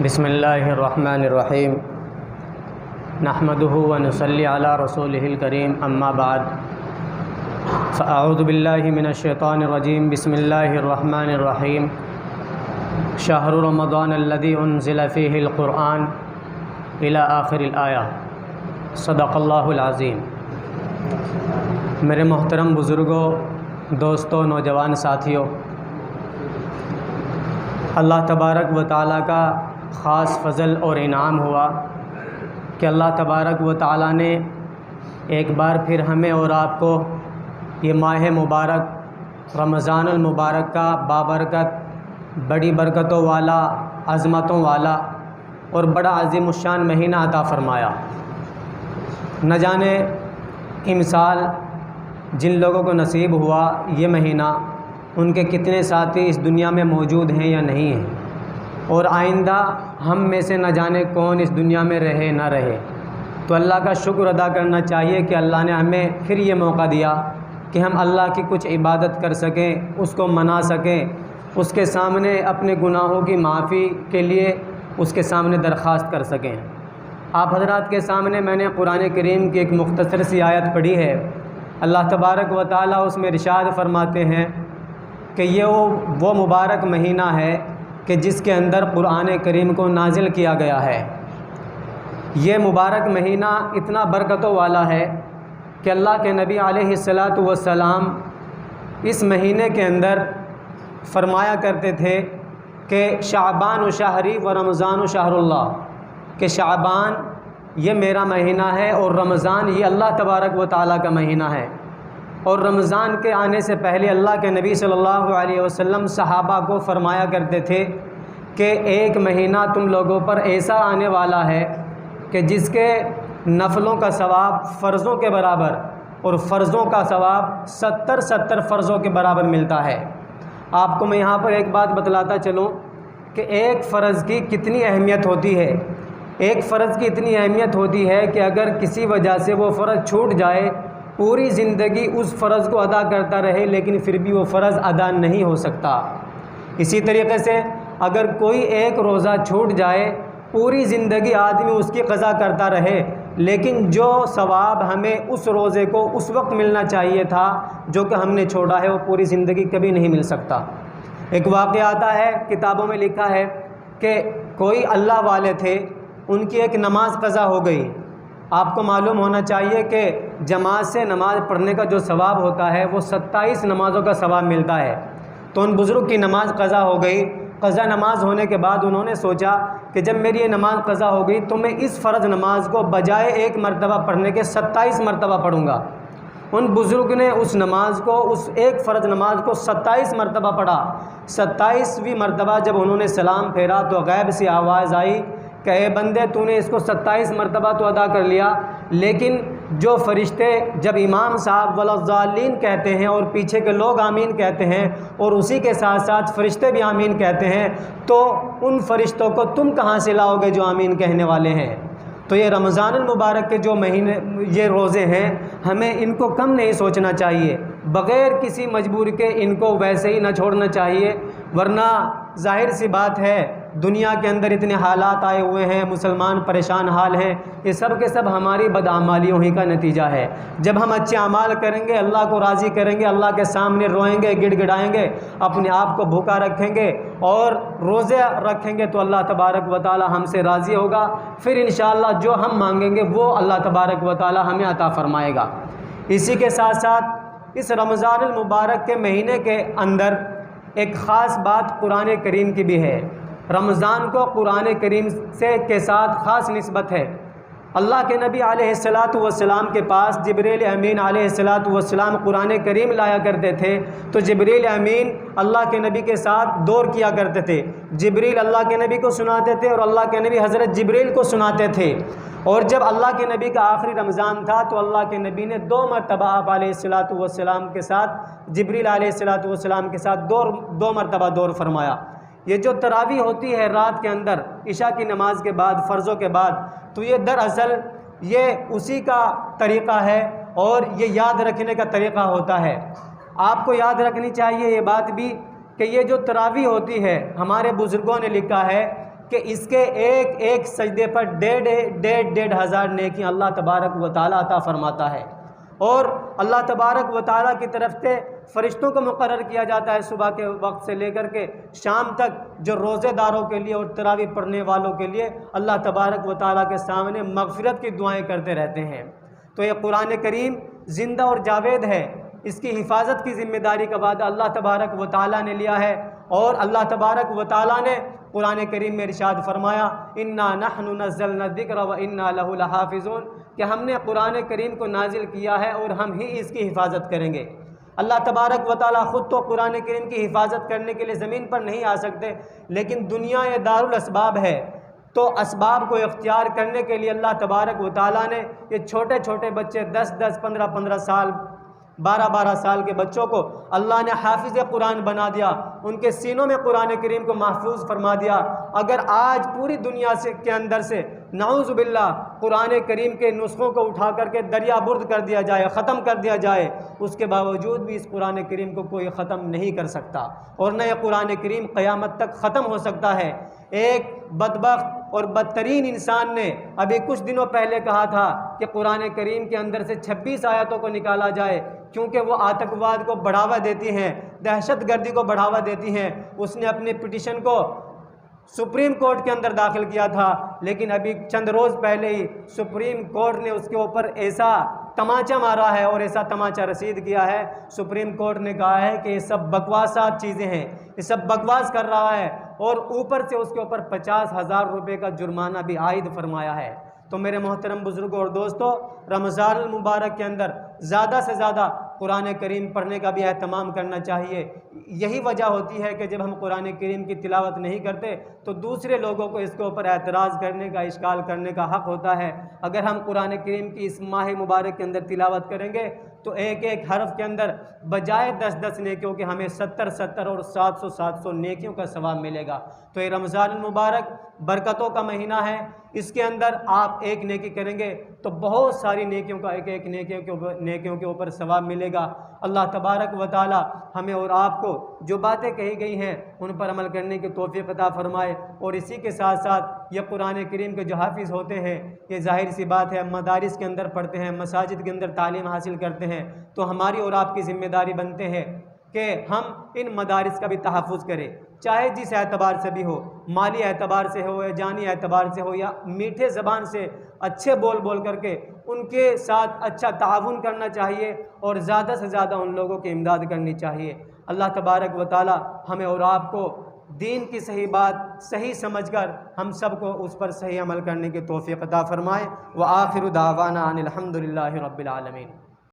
بسم اللہ الرحمن الرحیم نحمدہ ونصلی علی رسولہ الکریم اما بعد فاعوذ باللہ من الشیطان الرجیم بسم اللہ الرحمن الرحیم شہر رمضان الذی انزل فیہ القرآن الی آخر الآیہ صدق اللہ العظیم۔ میرے محترم بزرگوں، دوستوں، نوجوان ساتھیوں، اللہ تبارک و تعالیٰ کا خاص فضل اور انعام ہوا کہ اللہ تبارک و تعالیٰ نے ایک بار پھر ہمیں اور آپ کو یہ ماہ مبارک رمضان المبارک کا بابرکت، بڑی برکتوں والا، عظمتوں والا اور بڑا عظیم الشان مہینہ عطا فرمایا۔ نہ جانے امسال جن لوگوں کو نصیب ہوا یہ مہینہ، ان کے کتنے ساتھی اس دنیا میں موجود ہیں یا نہیں ہیں، اور آئندہ ہم میں سے نہ جانے کون اس دنیا میں رہے نہ رہے۔ تو اللہ کا شکر ادا کرنا چاہیے کہ اللہ نے ہمیں پھر یہ موقع دیا کہ ہم اللہ کی کچھ عبادت کر سکیں، اس کو منا سکیں، اس کے سامنے اپنے گناہوں کی معافی کے لیے اس کے سامنے درخواست کر سکیں۔ آپ حضرات کے سامنے میں نے قرآن کریم کی ایک مختصر سی آیت پڑھی ہے۔ اللہ تبارک و تعالیٰ اس میں ارشاد فرماتے ہیں کہ یہ وہ مبارک مہینہ ہے کہ جس کے اندر قرآن کریم کو نازل کیا گیا ہے۔ یہ مبارک مہینہ اتنا برکتوں والا ہے کہ اللہ کے نبی علیہ الصلاۃ والسلام اس مہینے کے اندر فرمایا کرتے تھے کہ شعبان و شہری و رمضان و شہر اللہ، کہ شعبان یہ میرا مہینہ ہے اور رمضان یہ اللہ تبارک و تعالیٰ کا مہینہ ہے۔ اور رمضان کے آنے سے پہلے اللہ کے نبی صلی اللہ علیہ وسلم صحابہ کو فرمایا کرتے تھے کہ ایک مہینہ تم لوگوں پر ایسا آنے والا ہے کہ جس کے نفلوں کا ثواب فرضوں کے برابر اور فرضوں کا ثواب 70 فرضوں کے برابر ملتا ہے۔ آپ کو میں یہاں پر ایک بات بتلاتا چلوں کہ ایک فرض کی کتنی اہمیت ہوتی ہے۔ ایک فرض کی اتنی اہمیت ہوتی ہے کہ اگر کسی وجہ سے وہ فرض چھوٹ جائے، پوری زندگی اس فرض کو ادا کرتا رہے لیکن پھر بھی وہ فرض ادا نہیں ہو سکتا۔ اسی طریقے سے اگر کوئی ایک روزہ چھوٹ جائے، پوری زندگی آدمی اس کی قضا کرتا رہے لیکن جو ثواب ہمیں اس روزے کو اس وقت ملنا چاہیے تھا جو کہ ہم نے چھوڑا ہے، وہ پوری زندگی کبھی نہیں مل سکتا۔ ایک واقعہ آتا ہے، کتابوں میں لکھا ہے کہ کوئی اللہ والے تھے، ان کی ایک نماز قضا ہو گئی۔ آپ کو معلوم ہونا چاہیے کہ جماعت سے نماز پڑھنے کا جو ثواب ہوتا ہے وہ 27 نمازوں کا ثواب ملتا ہے۔ تو ان بزرگ کی نماز قضا ہو گئی۔ قضا نماز ہونے کے بعد انہوں نے سوچا کہ جب میری یہ نماز قضا ہو گئی تو میں اس فرض نماز کو بجائے ایک مرتبہ پڑھنے کے 27 مرتبہ پڑھوں گا۔ ان بزرگ نے اس نماز کو، اس ایک فرض نماز کو 27 مرتبہ پڑھا۔ 27ویں مرتبہ جب انہوں نے سلام پھیرا تو غیب سے آواز آئی کہ اے بندے، تو نے اس کو 27 مرتبہ تو ادا کر لیا، لیکن جو فرشتے جب امام صاحب والضالین کہتے ہیں اور پیچھے کے لوگ آمین کہتے ہیں اور اسی کے ساتھ ساتھ فرشتے بھی آمین کہتے ہیں، تو ان فرشتوں کو تم کہاں سے لاؤ گے جو آمین کہنے والے ہیں؟ تو یہ رمضان المبارک کے جو مہینے، یہ روزے ہیں، ہمیں ان کو کم نہیں سوچنا چاہیے، بغیر کسی مجبور کے ان کو ویسے ہی نہ چھوڑنا چاہیے، ورنہ ظاہر سی بات ہے دنیا کے اندر اتنے حالات آئے ہوئے ہیں، مسلمان پریشان حال ہیں، یہ سب کے سب ہماری بدعمالیوں ہی کا نتیجہ ہے۔ جب ہم اچھے اعمال کریں گے، اللہ کو راضی کریں گے، اللہ کے سامنے روئیں گے، گڑ گڑائیں گے، اپنے آپ کو بھوکا رکھیں گے اور روزے رکھیں گے تو اللہ تبارک و تعالی ہم سے راضی ہوگا۔ پھر انشاءاللہ جو ہم مانگیں گے وہ اللہ تبارک و تعالی ہمیں عطا فرمائے گا۔ اسی کے ساتھ ساتھ اس رمضان المبارک کے مہینے کے اندر ایک خاص بات قرآن کریم کی بھی ہے۔ رمضان کو قرآن کریم کے ساتھ خاص نسبت ہے۔ اللہ کے نبی علیہ الصلاۃ والسلام کے پاس جبریل امین علیہ الصلاۃ والسلام قرآن کریم لایا کرتے تھے تو جبریل امین اللہ کے نبی کے ساتھ دور کیا کرتے تھے۔ جبریل اللہ کے نبی کو سناتے تھے اور اللہ کے نبی حضرت جبریل کو سناتے تھے۔ اور جب اللہ کے نبی کا آخری رمضان تھا تو اللہ کے نبی نے 2 مرتبہ آپ علیہ الصلاۃ والسلام کے ساتھ، جبریل علیہ الصلاۃ والسلام کے ساتھ دو مرتبہ دور فرمایا۔ یہ جو تراویح ہوتی ہے رات کے اندر عشاء کی نماز کے بعد، فرضوں کے بعد، تو یہ دراصل یہ اسی کا طریقہ ہے اور یہ یاد رکھنے کا طریقہ ہوتا ہے۔ آپ کو یاد رکھنی چاہیے یہ بات بھی کہ یہ جو تراویح ہوتی ہے، ہمارے بزرگوں نے لکھا ہے کہ اس کے ایک ایک سجدے پر ڈیڑھ ہزار نیکیاں اللہ تبارک و تعالیٰ عطا فرماتا ہے۔ اور اللہ تبارک و تعالیٰ کی طرف سے فرشتوں کو مقرر کیا جاتا ہے صبح کے وقت سے لے کر کے شام تک، جو روزے داروں کے لیے اور تراویح پڑھنے والوں کے لیے اللہ تبارک و تعالیٰ کے سامنے مغفرت کی دعائیں کرتے رہتے ہیں۔ تو یہ قرآن کریم زندہ اور جاوید ہے، اس کی حفاظت کی ذمہ داری کا وعدہ اللہ تبارک و تعالیٰ نے لیا ہے۔ اور اللہ تبارک و تعالیٰ نے قرآن کریم میں ارشاد فرمایا انا نحن نزلنا الذکر وانا لہ لحافظون، کہ ہم نے قرآن کریم کو نازل کیا ہے اور ہم ہی اس کی حفاظت کریں گے۔ اللہ تبارک و تعالیٰ خود تو قرآن کریم کی حفاظت کرنے کے لیے زمین پر نہیں آ سکتے، لیکن دنیا یہ دارالاسباب ہے، تو اسباب کو اختیار کرنے کے لیے اللہ تبارک و تعالیٰ نے یہ چھوٹے چھوٹے بچے 10 15 سال 12 سال کے بچوں کو اللہ نے حافظ قرآن بنا دیا، ان کے سینوں میں قرآن کریم کو محفوظ فرما دیا۔ اگر آج پوری دنیا کے اندر سے نعوذ باللہ قرآن کریم کے نسخوں کو اٹھا کر کے دریا برد کر دیا جائے، ختم کر دیا جائے، اس کے باوجود بھی اس قرآن کریم کو کوئی ختم نہیں کر سکتا، اور نہ یہ قرآن کریم قیامت تک ختم ہو سکتا ہے۔ ایک بدبخت اور بدترین انسان نے ابھی کچھ دنوں پہلے کہا تھا کہ قرآن کریم کے اندر سے 26 آیتوں کو نکالا جائے، کیونکہ وہ آتنکواد کو بڑھاوا دیتی ہیں، دہشت گردی کو بڑھاوا دیتی ہیں۔ اس نے اپنی پٹیشن کو سپریم کورٹ کے اندر داخل کیا تھا، لیکن ابھی چند روز پہلے ہی سپریم کورٹ نے اس کے اوپر ایسا تماچا مارا ہے اور ایسا تماچا رسید کیا ہے، سپریم کورٹ نے کہا ہے کہ یہ سب بکواسات چیزیں ہیں، یہ سب بکواس کر رہا ہے، اور اوپر سے اس کے اوپر 50,000 روپے کا جرمانہ بھی عائد فرمایا ہے۔ تو میرے محترم بزرگوں اور دوستو، رمضان المبارک کے اندر زیادہ سے زیادہ قرآن کریم پڑھنے کا بھی اہتمام کرنا چاہیے۔ یہی وجہ ہوتی ہے کہ جب ہم قرآن کریم کی تلاوت نہیں کرتے تو دوسرے لوگوں کو اس کے اوپر اعتراض کرنے کا، اشکال کرنے کا حق ہوتا ہے۔ اگر ہم قرآن کریم کی اس ماہ مبارک کے اندر تلاوت کریں گے تو ایک ایک حرف کے اندر بجائے 10 نیکیوں کے ہمیں 70 اور 700 نیکیوں کا ثواب ملے گا۔ تو یہ رمضان المبارک برکتوں کا مہینہ ہے، اس کے اندر آپ ایک نیکی کریں گے تو بہت ساری نیکیوں کا ایک نیکیوں کے اوپر ثواب ملے گا۔ اللہ تبارک و تعالی ہمیں اور آپ کو جو باتیں کہی گئی ہیں ان پر عمل کرنے کی توفیق عطا فرمائے، اور اسی کے ساتھ ساتھ یہ قرآن کریم کے جو حافظ ہوتے ہیں، یہ ظاہر سی بات ہے مدارس کے اندر پڑھتے ہیں، مساجد کے اندر تعلیم حاصل کرتے ہیں، تو ہماری اور آپ کی ذمہ داری بنتے ہیں کہ ہم ان مدارس کا بھی تحفظ کریں، چاہے جس اعتبار سے بھی ہو، مالی اعتبار سے ہو یا جانی اعتبار سے ہو، یا میٹھے زبان سے اچھے بول کر کے ان کے ساتھ اچھا تعاون کرنا چاہیے، اور زیادہ سے زیادہ ان لوگوں کی امداد کرنی چاہیے۔ اللہ تبارک و تعالی ہمیں اور آپ کو دین کی صحیح بات صحیح سمجھ کر ہم سب کو اس پر صحیح عمل کرنے کی توفیق عطا فرمائے۔ وآخر دعوانا ان الحمد للہ رب العالمین۔